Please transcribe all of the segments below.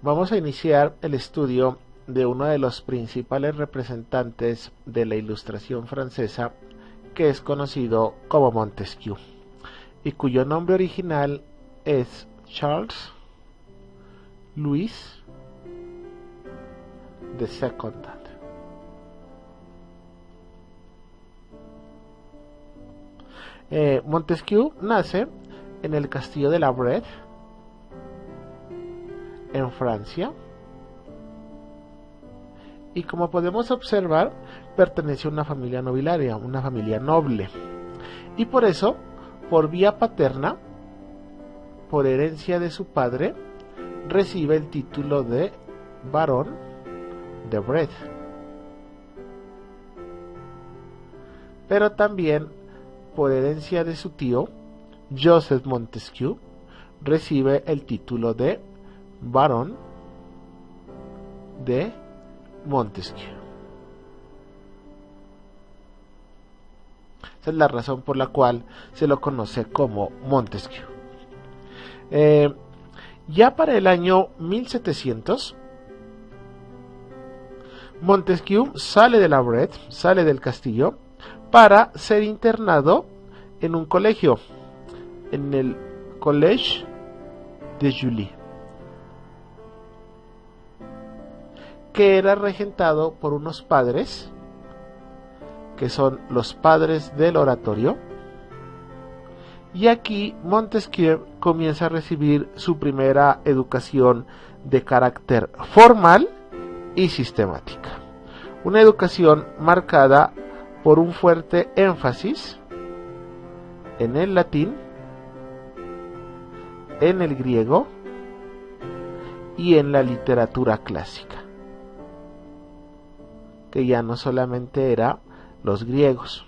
Vamos a iniciar el estudio de uno de los principales representantes de la Ilustración francesa, que es conocido como Montesquieu, y cuyo nombre original es Charles Louis II. Montesquieu nace en el castillo de La Brède, en Francia, y como podemos observar, pertenece a una familia nobiliaria, una familia noble, y por eso, por vía paterna, por herencia de su padre, recibe el título de barón de Brède. Pero también, por herencia de su tío, Joseph Montesquieu, recibe el título de barón de Montesquieu. Esa es la razón por la cual se lo conoce como Montesquieu. Ya para el año 1700, Montesquieu sale de La Brède, sale del castillo, para ser internado en un colegio, en el Collège de Juilly, que era regentado por unos padres, que son los padres del oratorio, y aquí Montesquieu comienza a recibir su primera educación de carácter formal y sistemática. Una educación marcada por un fuerte énfasis en el latín, en el griego y en la literatura clásica, que ya no solamente era los griegos,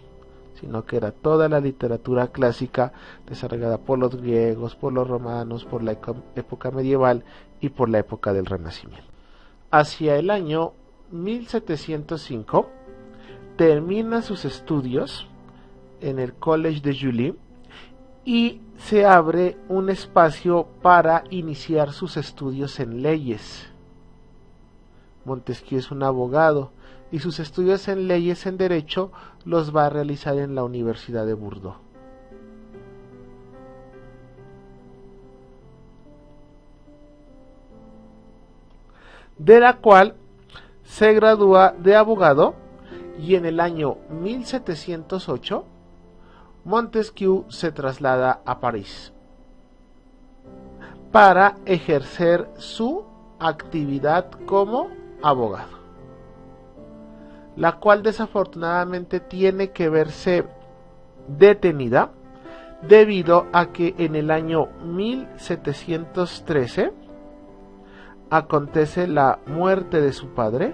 sino que era toda la literatura clásica desarrollada por los griegos, por los romanos, por la época medieval y por la época del Renacimiento. Hacia el año 1705 termina sus estudios en el Collège de Juilly y se abre un espacio para iniciar sus estudios en leyes. Montesquieu es un abogado y sus estudios en leyes en derecho los va a realizar en la Universidad de Bordeaux. De la cual se gradúa de abogado, y en el año 1708 Montesquieu se traslada a París para ejercer su actividad como abogado, la cual desafortunadamente tiene que verse detenida debido a que en el año 1713 acontece la muerte de su padre,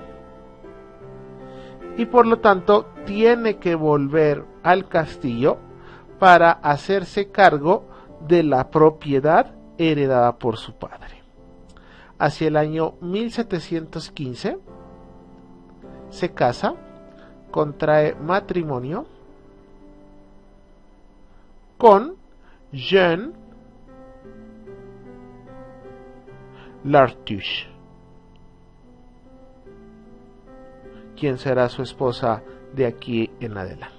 y por lo tanto tiene que volver al castillo para hacerse cargo de la propiedad heredada por su padre. Hacia el año 1715 se casa, contrae matrimonio con Jeanne Lartigue, quien será su esposa de aquí en adelante.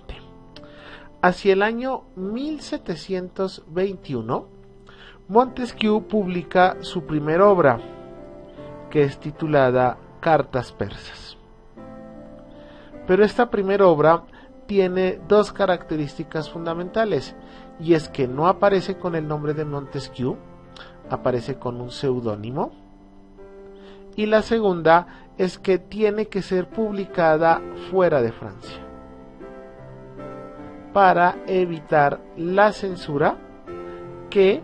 Hacia el año 1721, Montesquieu publica su primera obra, que es titulada Cartas Persas. Pero esta primera obra tiene dos características fundamentales, y es que no aparece con el nombre de Montesquieu, aparece con un seudónimo, y la segunda es que tiene que ser publicada fuera de Francia, para evitar la censura que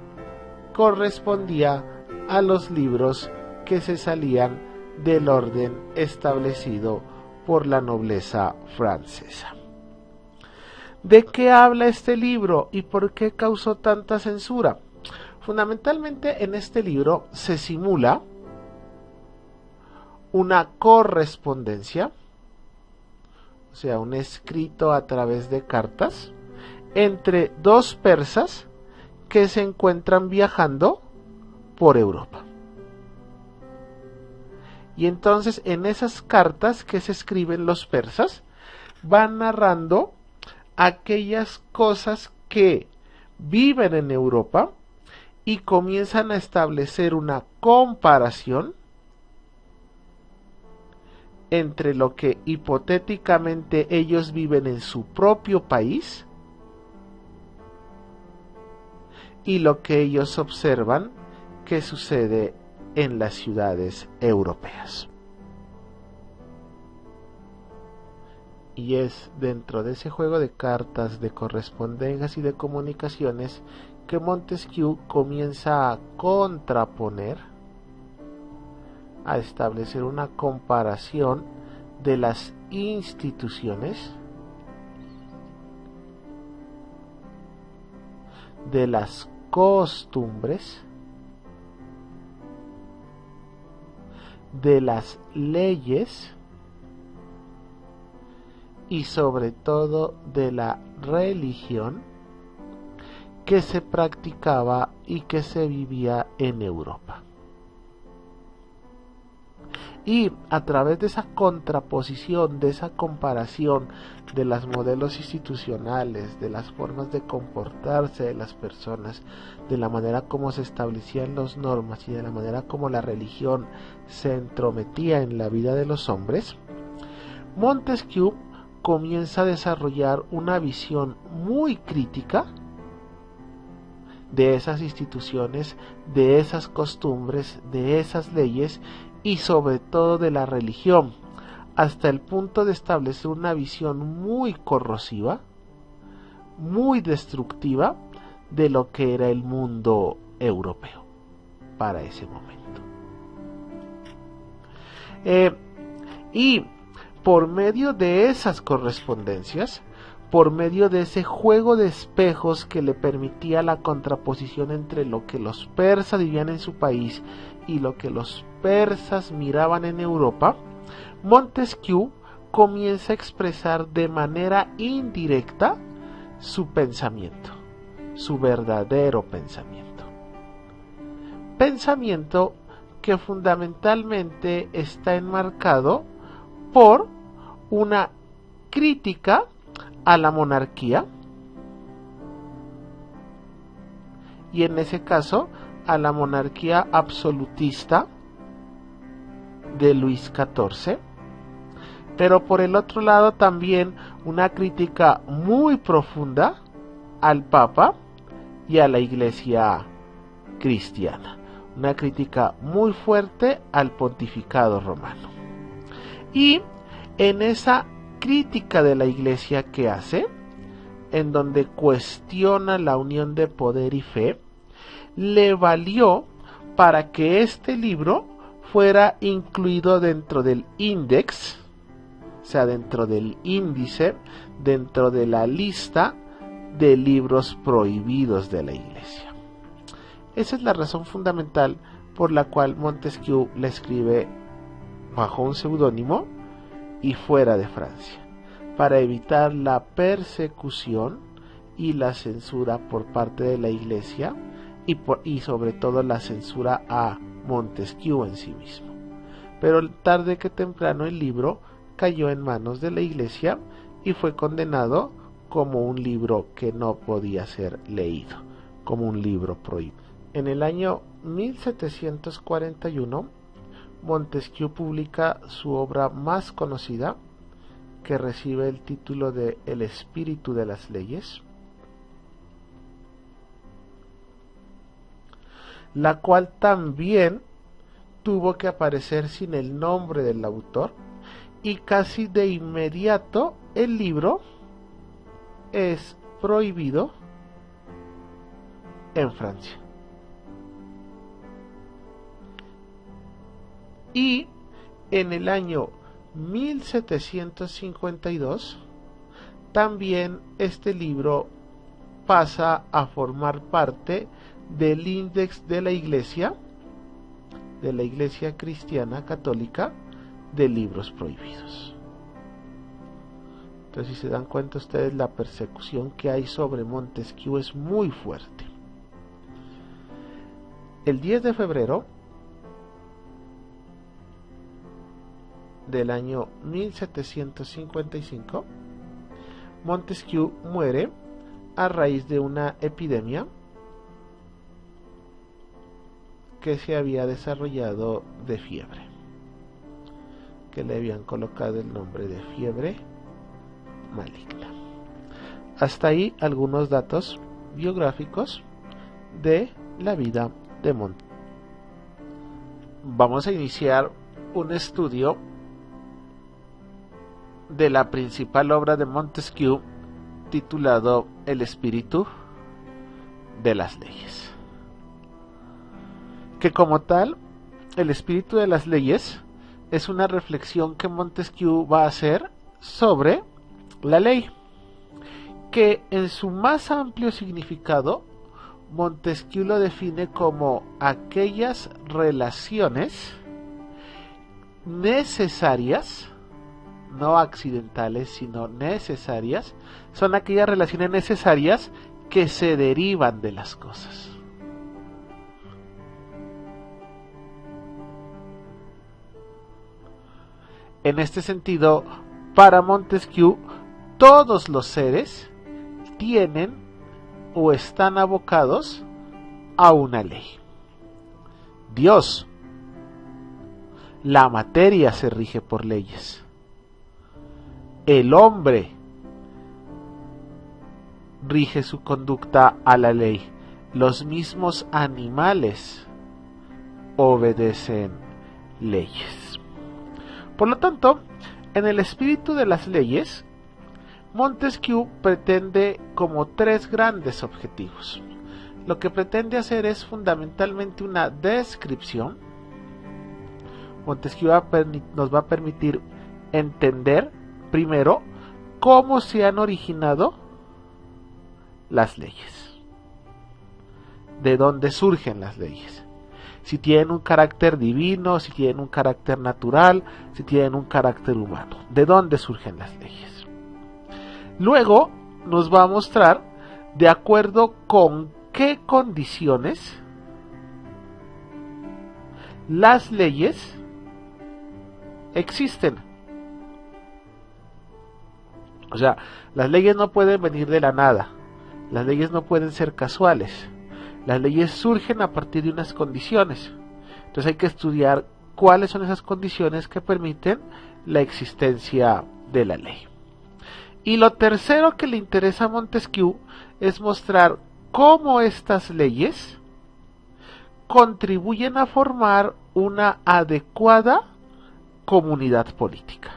correspondía a los libros que se salían del orden establecido por la nobleza francesa. ¿De qué habla este libro y por qué causó tanta censura? Fundamentalmente en este libro se simula una correspondencia, o sea, un escrito a través de cartas, entre dos persas que se encuentran viajando por Europa. Y entonces en esas cartas que se escriben los persas van narrando aquellas cosas que viven en Europa y comienzan a establecer una comparación entre lo que hipotéticamente ellos viven en su propio país y lo que ellos observan que sucede en las ciudades europeas. Y es dentro de ese juego de cartas, de correspondencias y de comunicaciones que Montesquieu comienza a contraponer, a establecer una comparación de las instituciones, de las costumbres, de las leyes y sobre todo de la religión que se practicaba y que se vivía en Europa. Y a través de esa contraposición, de esa comparación de los modelos institucionales, de las formas de comportarse de las personas, de la manera como se establecían las normas y de la manera como la religión se entrometía en la vida de los hombres, Montesquieu comienza a desarrollar una visión muy crítica de esas instituciones, de esas costumbres, de esas leyes y sobre todo de la religión, hasta el punto de establecer una visión muy corrosiva, muy destructiva de lo que era el mundo europeo para ese momento. Y por medio de esas correspondencias, por medio de ese juego de espejos que le permitía la contraposición entre lo que los persas vivían en su país y lo que los persas miraban en Europa, Montesquieu comienza a expresar de manera indirecta su pensamiento, su verdadero pensamiento. Pensamiento que fundamentalmente está enmarcado por una crítica a la monarquía y en ese caso a la monarquía absolutista de Luis XIV, pero por el otro lado también una crítica muy profunda al Papa y a la Iglesia cristiana, una crítica muy fuerte al pontificado romano. Y en esa crítica de la Iglesia que hace, en donde cuestiona la unión de poder y fe, le valió para que este libro fuera incluido dentro del índice, o sea, dentro del índice, dentro de la lista de libros prohibidos de la Iglesia. Esa es la razón fundamental por la cual Montesquieu le escribe bajo un seudónimo y fuera de Francia, para evitar la persecución y la censura por parte de la Iglesia y sobre todo la censura a Montesquieu en sí mismo. Pero tarde que temprano el libro cayó en manos de la Iglesia y fue condenado como un libro que no podía ser leído, como un libro prohibido. En el año 1741, Montesquieu publica su obra más conocida, que recibe el título de El espíritu de las leyes, la cual también tuvo que aparecer sin el nombre del autor, y casi de inmediato el libro es prohibido en Francia. Y en el año 1752 también este libro pasa a formar parte del índice de la Iglesia cristiana católica de libros prohibidos. Entonces, si se dan cuenta ustedes, la persecución que hay sobre Montesquieu es muy fuerte. El 10 de febrero del año 1755, Montesquieu muere a raíz de una epidemia que se había desarrollado de fiebre, que le habían colocado el nombre de fiebre maligna. Hasta ahí algunos datos biográficos de la vida de Montesquieu. Vamos a iniciar un estudio de la principal obra de Montesquieu, titulado El espíritu de las leyes, que como tal, el espíritu de las leyes es una reflexión que Montesquieu va a hacer sobre la ley, que en su más amplio significado Montesquieu lo define como aquellas relaciones necesarias, no accidentales, sino necesarias, son aquellas relaciones necesarias que se derivan de las cosas. En este sentido, para Montesquieu, todos los seres tienen o están abocados a una ley. Dios, la materia se rige por leyes. El hombre rige su conducta a la ley. Los mismos animales obedecen leyes. Por lo tanto, en el espíritu de las leyes, Montesquieu pretende como tres grandes objetivos. Lo que pretende hacer es fundamentalmente una descripción. Montesquieu nos va a permitir entender primero cómo se han originado las leyes, de dónde surgen las leyes, si tienen un carácter divino, si tienen un carácter natural, si tienen un carácter humano, de dónde surgen las leyes. Luego nos va a mostrar de acuerdo con qué condiciones las leyes existen. O sea, las leyes no pueden venir de la nada, las leyes no pueden ser casuales, las leyes surgen a partir de unas condiciones. Entonces hay que estudiar cuáles son esas condiciones que permiten la existencia de la ley. Y lo tercero que le interesa a Montesquieu es mostrar cómo estas leyes contribuyen a formar una adecuada comunidad política.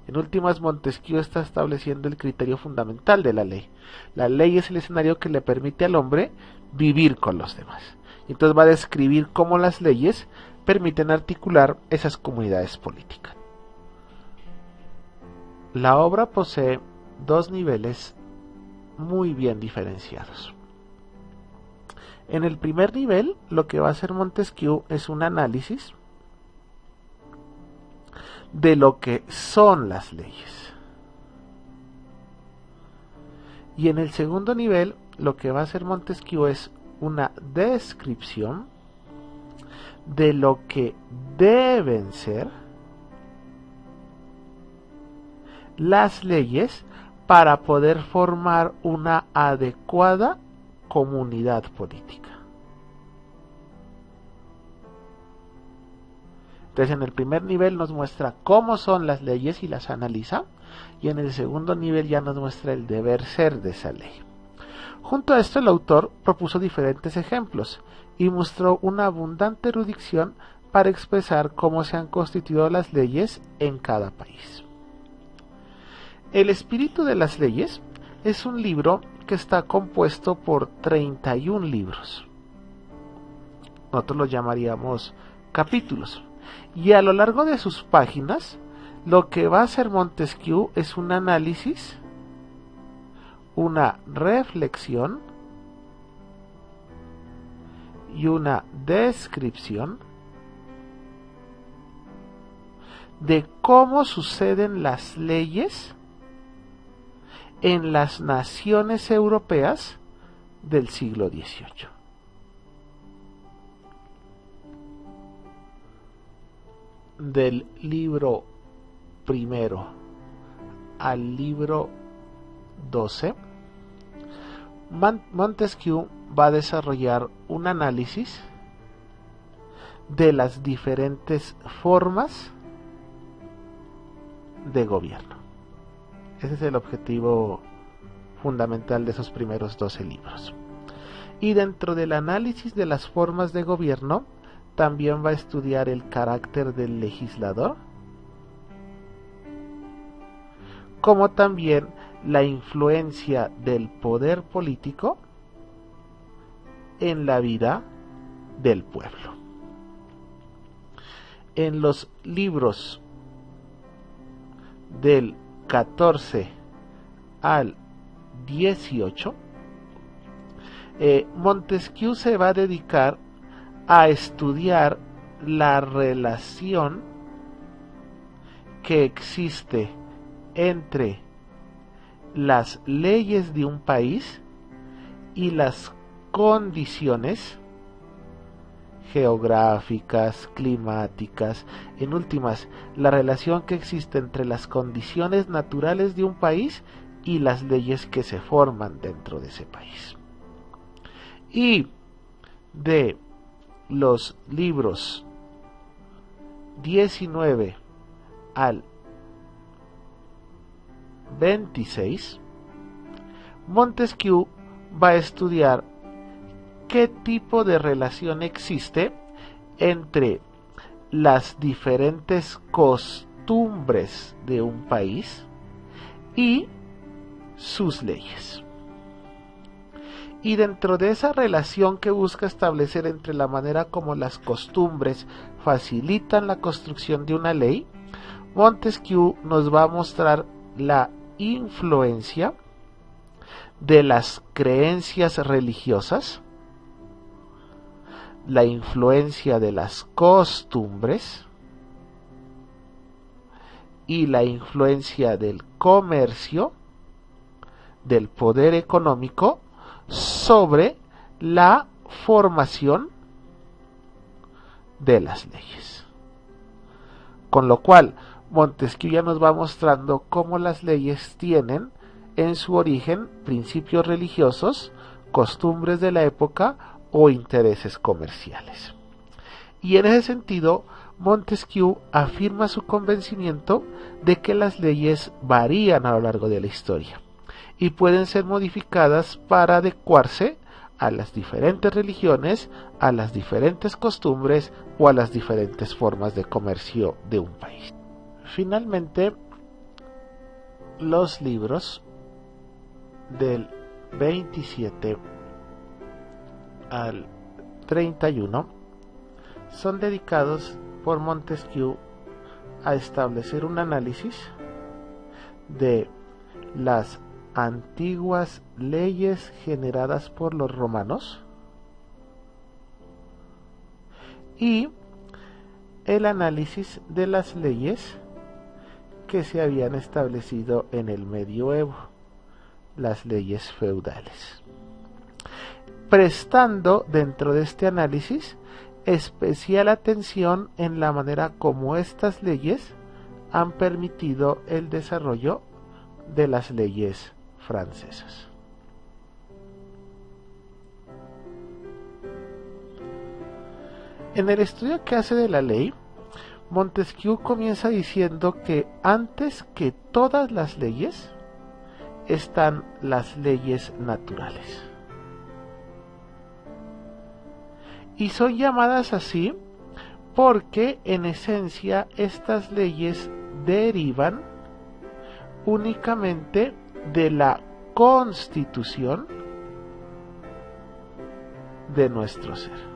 En últimas, Montesquieu está estableciendo el criterio fundamental de la ley. La ley es el escenario que le permite al hombre vivir con los demás. Entonces va a describir cómo las leyes permiten articular esas comunidades políticas. La obra posee dos niveles muy bien diferenciados. En el primer nivel, lo que va a hacer Montesquieu es un análisis de lo que son las leyes. Y en el segundo nivel, lo que va a hacer Montesquieu es una descripción de lo que deben ser las leyes para poder formar una adecuada comunidad política. Entonces, en el primer nivel nos muestra cómo son las leyes y las analiza, y en el segundo nivel ya nos muestra el deber ser de esa ley. Junto a esto, el autor propuso diferentes ejemplos y mostró una abundante erudición para expresar cómo se han constituido las leyes en cada país. El espíritu de las leyes es un libro que está compuesto por 31 libros. Nosotros los llamaríamos capítulos. Y a lo largo de sus páginas, lo que va a hacer Montesquieu es un análisis, una reflexión y una descripción de cómo suceden las leyes en las naciones europeas del siglo XVIII. del libro primero al libro 12, Montesquieu va a desarrollar un análisis de las diferentes formas de gobierno. Ese es el objetivo fundamental de esos primeros 12 libros. Y dentro del análisis de las formas de gobierno, también va a estudiar el carácter del legislador, como también la influencia del poder político en la vida del pueblo. En los libros del 14 al 18, Montesquieu se va a dedicar a estudiar la relación que existe entre las leyes de un país y las condiciones geográficas, climáticas, en últimas, la relación que existe entre las condiciones naturales de un país y las leyes que se forman dentro de ese país. Y de los libros 19 al 26, Montesquieu va a estudiar qué tipo de relación existe entre las diferentes costumbres de un país y sus leyes. Y dentro de esa relación que busca establecer entre la manera como las costumbres facilitan la construcción de una ley, Montesquieu nos va a mostrar la influencia de las creencias religiosas, la influencia de las costumbres y la influencia del comercio, del poder económico, sobre la formación de las leyes. Con lo cual, Montesquieu ya nos va mostrando cómo las leyes tienen en su origen principios religiosos, costumbres de la época o intereses comerciales. Y en ese sentido, Montesquieu afirma su convencimiento de que las leyes varían a lo largo de la historia y pueden ser modificadas para adecuarse a las diferentes religiones, a las diferentes costumbres o a las diferentes formas de comercio de un país. Finalmente, los libros del 27 al 31 son dedicados por Montesquieu a establecer un análisis de las antiguas leyes generadas por los romanos y el análisis de las leyes que se habían establecido en el medioevo, las leyes feudales, prestando dentro de este análisis especial atención en la manera como estas leyes han permitido el desarrollo de las leyes francesas. En el estudio que hace de la ley, Montesquieu comienza diciendo que antes que todas las leyes están las leyes naturales. Y son llamadas así porque en esencia estas leyes derivan únicamente de la constitución de nuestro ser.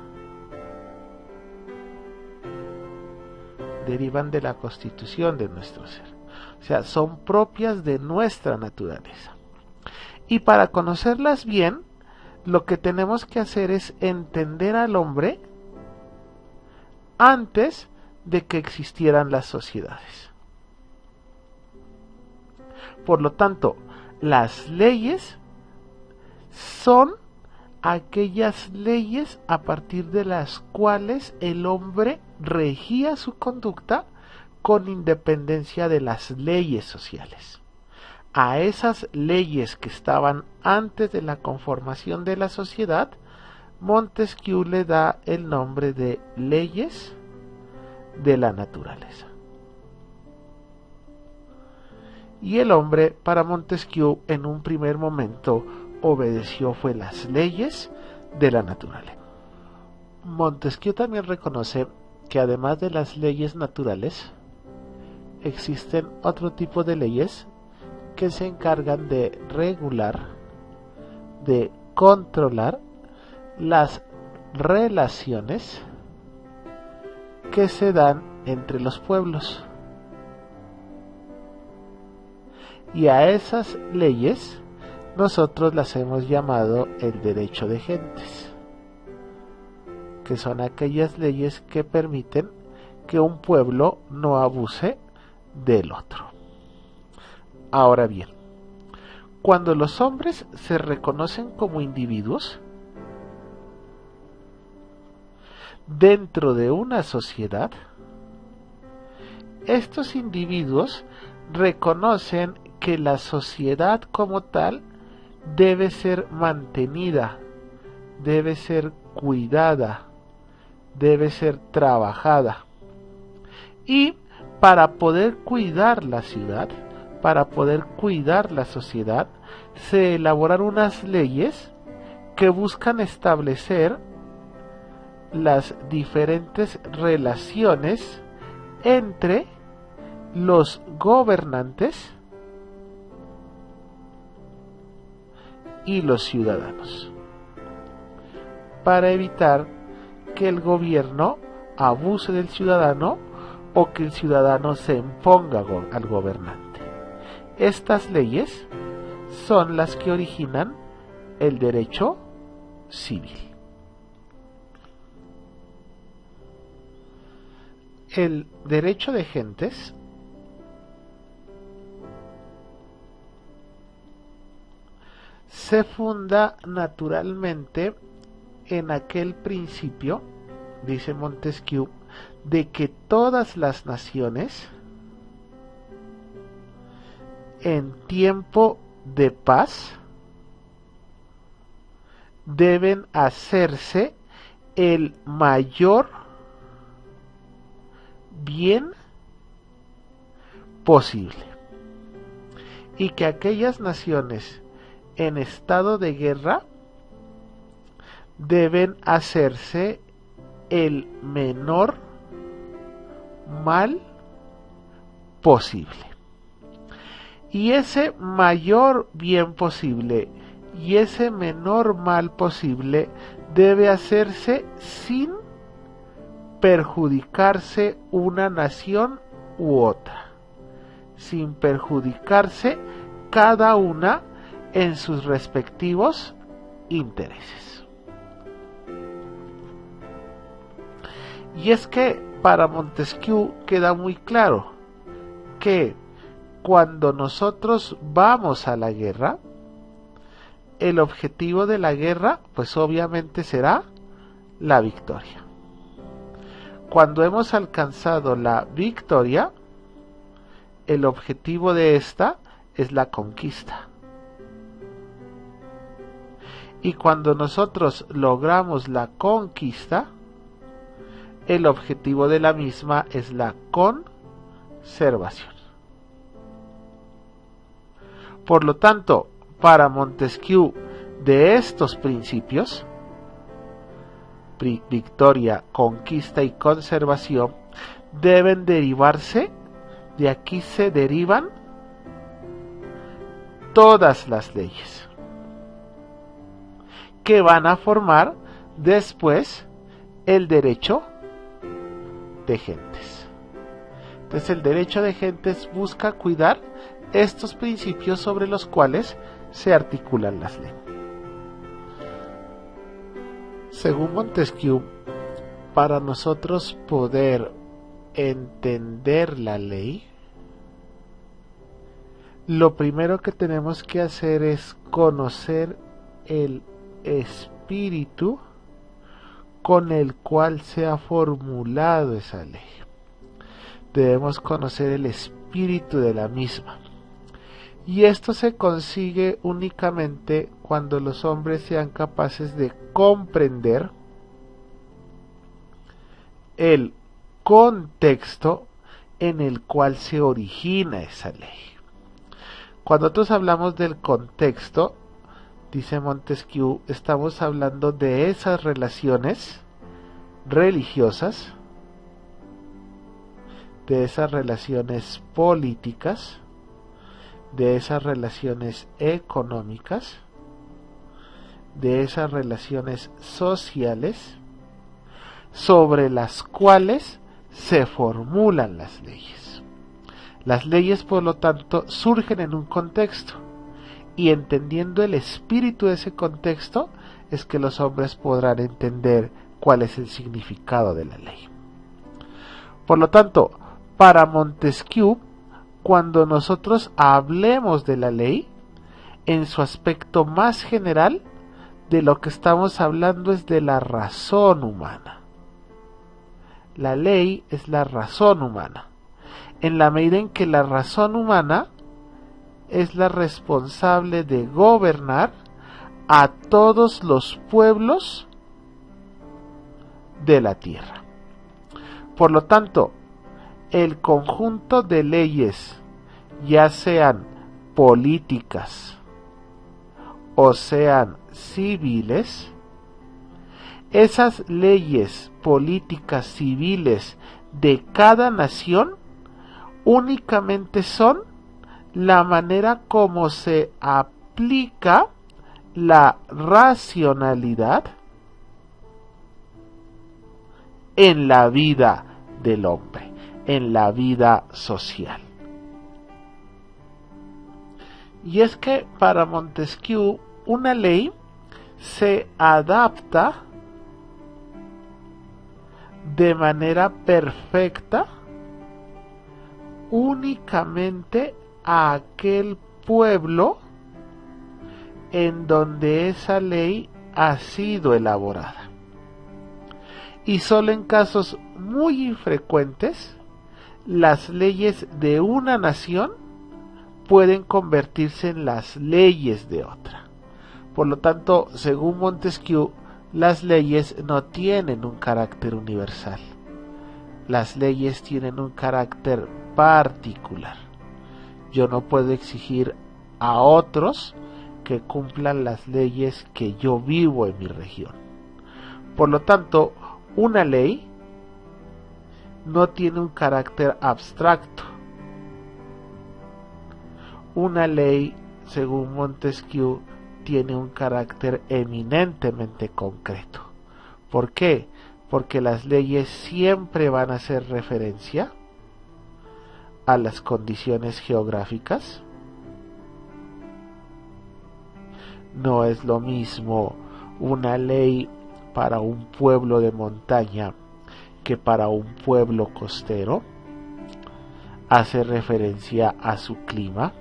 Derivan de la constitución de nuestro ser. O sea, son propias de nuestra naturaleza. Y para conocerlas bien, lo que tenemos que hacer es entender al hombre antes de que existieran las sociedades. Por lo tanto, las leyes son aquellas leyes a partir de las cuales el hombre regía su conducta con independencia de las leyes sociales. A esas leyes que estaban antes de la conformación de la sociedad, Montesquieu le da el nombre de leyes de la naturaleza. Y el hombre, para Montesquieu, en un primer momento obedeció fue las leyes de la naturaleza. Montesquieu también reconoce que además de las leyes naturales, existen otro tipo de leyes que se encargan de regular, de controlar las relaciones que se dan entre los pueblos. Y a esas leyes nosotros las hemos llamado el derecho de gentes, que son aquellas leyes que permiten que un pueblo no abuse del otro. Ahora bien, cuando los hombres se reconocen como individuos dentro de una sociedad, estos individuos reconocen que la sociedad como tal debe ser mantenida, debe ser cuidada, debe ser trabajada. Y para poder cuidar la ciudad, para poder cuidar la sociedad, se elaboran unas leyes que buscan establecer las diferentes relaciones entre los gobernantes y los ciudadanos, para evitar que el gobierno abuse del ciudadano o que el ciudadano se imponga al gobernante. Estas leyes son las que originan el derecho civil. El derecho de gentes se funda naturalmente en aquel principio, dice Montesquieu, de que todas las naciones en tiempo de paz deben hacerse el mayor bien posible, y que aquellas naciones en estado de guerra deben hacerse el menor mal posible. Y ese mayor bien posible y ese menor mal posible debe hacerse sin perjudicarse una nación u otra, sin perjudicarse cada una en sus respectivos intereses. Y es que para Montesquieu queda muy claro que cuando nosotros vamos a la guerra, el objetivo de la guerra pues obviamente será la victoria. Cuando hemos alcanzado la victoria, el objetivo de esta es la conquista. Y cuando nosotros logramos la conquista, el objetivo de la misma es la conservación. Por lo tanto, para Montesquieu, de estos principios, victoria, conquista y conservación, deben derivarse, de aquí se derivan todas las leyes que van a formar después el derecho de gentes. Entonces el derecho de gentes busca cuidar estos principios sobre los cuales se articulan las leyes. Según Montesquieu, para nosotros poder entender la ley, lo primero que tenemos que hacer es conocer el espíritu espíritu con el cual se ha formulado esa ley. Debemos conocer el espíritu de la misma. Y esto se consigue únicamente cuando los hombres sean capaces de comprender el contexto en el cual se origina esa ley. Cuando nosotros hablamos del contexto, dice Montesquieu, estamos hablando de esas relaciones religiosas, de esas relaciones políticas, de esas relaciones económicas, de esas relaciones sociales, sobre las cuales se formulan las leyes. Las leyes, por lo tanto, surgen en un contexto, y entendiendo el espíritu de ese contexto, es que los hombres podrán entender cuál es el significado de la ley. Por lo tanto, para Montesquieu, cuando nosotros hablemos de la ley, en su aspecto más general, de lo que estamos hablando es de la razón humana. La ley es la razón humana, en la medida en que la razón humana es la responsable de gobernar a todos los pueblos de la tierra. Por lo tanto, el conjunto de leyes, ya sean políticas o sean civiles, esas leyes políticas civiles de cada nación únicamente son la manera como se aplica la racionalidad en la vida del hombre, en la vida social. Y es que para Montesquieu una ley se adapta de manera perfecta únicamente a aquel pueblo en donde esa ley ha sido elaborada. Y solo en casos muy infrecuentes, las leyes de una nación pueden convertirse en las leyes de otra. Por lo tanto, según Montesquieu, las leyes no tienen un carácter universal. Las leyes tienen un carácter particular. Yo no puedo exigir a otros que cumplan las leyes que yo vivo en mi región. Por lo tanto, una ley no tiene un carácter abstracto. Una ley, según Montesquieu, tiene un carácter eminentemente concreto. ¿Por qué? Porque las leyes siempre van a hacer referencia a las condiciones geográficas. No es lo mismo una ley para un pueblo de montaña que para un pueblo costero. Hace referencia a su clima.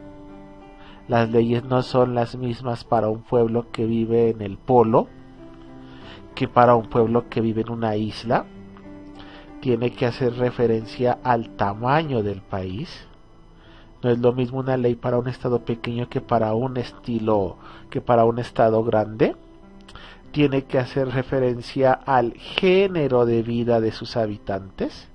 Las leyes no son las mismas para un pueblo que vive en el polo que para un pueblo que vive en una isla. Tiene que hacer referencia al tamaño del país. No es lo mismo una ley para un estado pequeño que para un estado grande. Tiene que hacer referencia al género de vida de sus habitantes.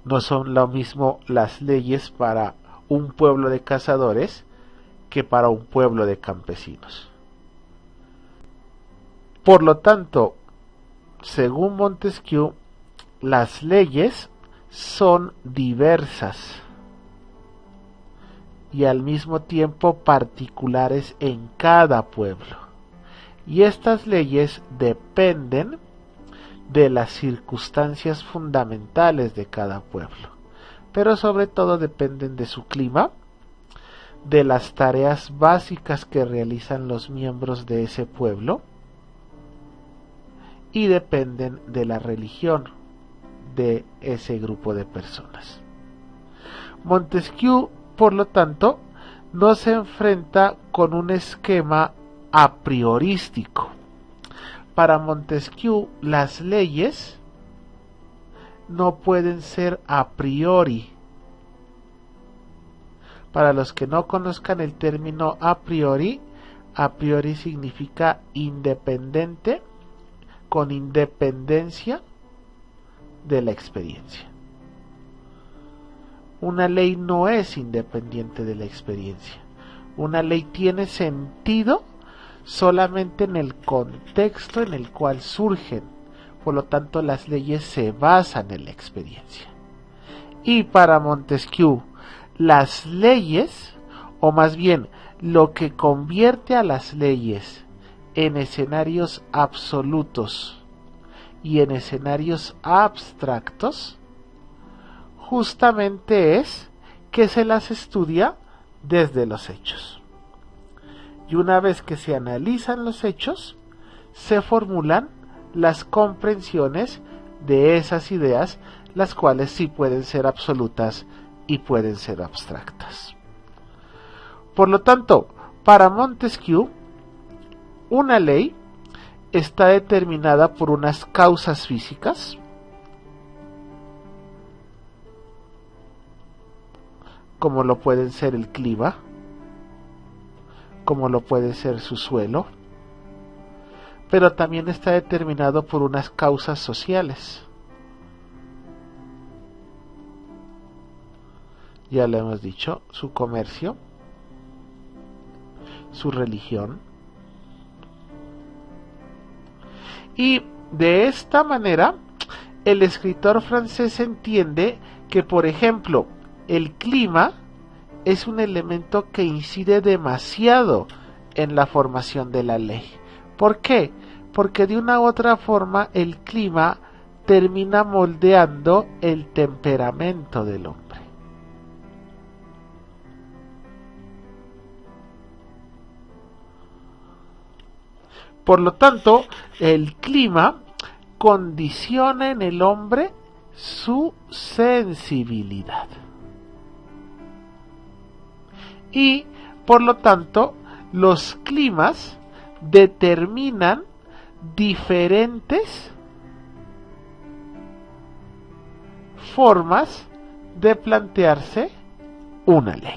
No son lo mismo las leyes para un pueblo de cazadores que para un pueblo de campesinos. Por lo tanto, según Montesquieu, las leyes son diversas y al mismo tiempo particulares en cada pueblo. Y estas leyes dependen de las circunstancias fundamentales de cada pueblo, pero sobre todo dependen de su clima, de las tareas básicas que realizan los miembros de ese pueblo y dependen de la religión de ese grupo de personas. Montesquieu, por lo tanto, no se enfrenta con un esquema a priorístico. Para Montesquieu, las leyes no pueden ser a priori. Para los que no conozcan el término a priori significa independiente, con independencia de la experiencia. Una ley no es independiente de la experiencia. Una ley tiene sentido solamente en el contexto en el cual surgen. Por lo tanto, las leyes se basan en la experiencia. Y para Montesquieu, las leyes, o más bien lo que convierte a las leyes en escenarios absolutos y en escenarios abstractos, justamente es que se las estudia desde los hechos. Y una vez que se analizan los hechos, se formulan las comprensiones de esas ideas, las cuales sí pueden ser absolutas y pueden ser abstractas. Por lo tanto, para Montesquieu, una ley está determinada por unas causas físicas, como lo pueden ser el clima, como lo puede ser su suelo, pero también está determinado por unas causas sociales. Ya lo hemos dicho, su comercio, su religión. Y de esta manera, el escritor francés entiende que, por ejemplo, el clima es un elemento que incide demasiado en la formación de la ley. ¿Por qué? Porque de una u otra forma el clima termina moldeando el temperamento del hombre. Por lo tanto, el clima condiciona en el hombre su sensibilidad. Y, por lo tanto, los climas determinan diferentes formas de plantearse una ley.